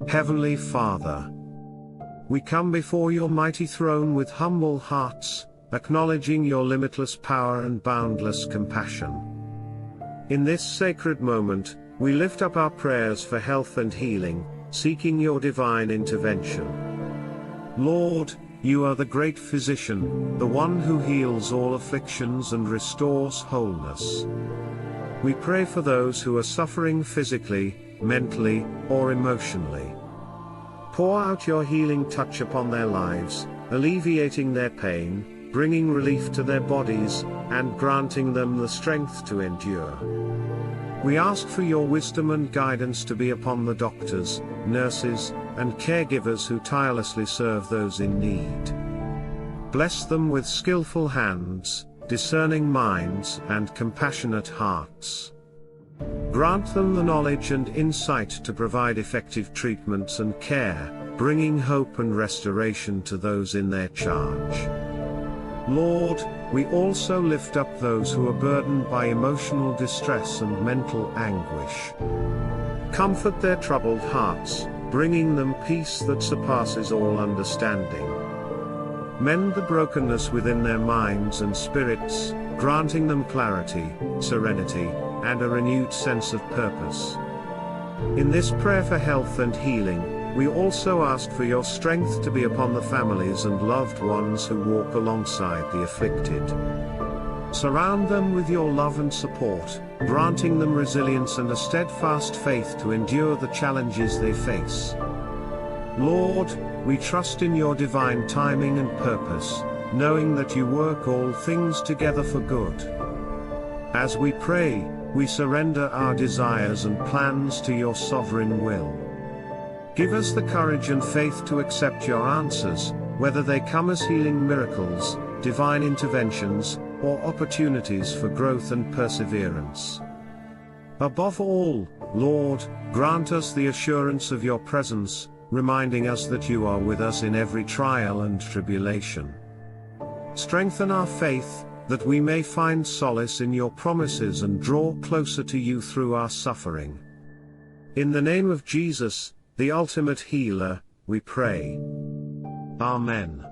Heavenly Father, we come before your mighty throne with humble hearts, acknowledging your limitless power and boundless compassion. In this sacred moment, we lift up our prayers for health and healing, seeking your divine intervention. Lord, you are the great physician, the one who heals all afflictions and restores wholeness. We pray for those who are suffering physically, mentally, or emotionally. Pour out your healing touch upon their lives, alleviating their pain, bringing relief to their bodies, and granting them the strength to endure. We ask for your wisdom and guidance to be upon the doctors, nurses, and caregivers who tirelessly serve those in need. Bless them with skillful hands, discerning minds, and compassionate hearts. Grant them the knowledge and insight to provide effective treatments and care, bringing hope and restoration to those in their charge. Lord, we also lift up those who are burdened by emotional distress and mental anguish. Comfort their troubled hearts, bringing them peace that surpasses all understanding. Mend the brokenness within their minds and spirits, granting them clarity, serenity, and a renewed sense of purpose. In this prayer for health and healing, we also ask for your strength to be upon the families and loved ones who walk alongside the afflicted. Surround them with your love and support, granting them resilience and a steadfast faith to endure the challenges they face. Lord, we trust in your divine timing and purpose, knowing that you work all things together for good. As we pray, we surrender our desires and plans to your sovereign will. Give us the courage and faith to accept your answers, whether they come as healing miracles, divine interventions, or opportunities for growth and perseverance. Above all, Lord, grant us the assurance of your presence, reminding us that you are with us in every trial and tribulation. Strengthen our faith, that we may find solace in your promises and draw closer to you through our suffering. In the name of Jesus, the ultimate healer, we pray. Amen.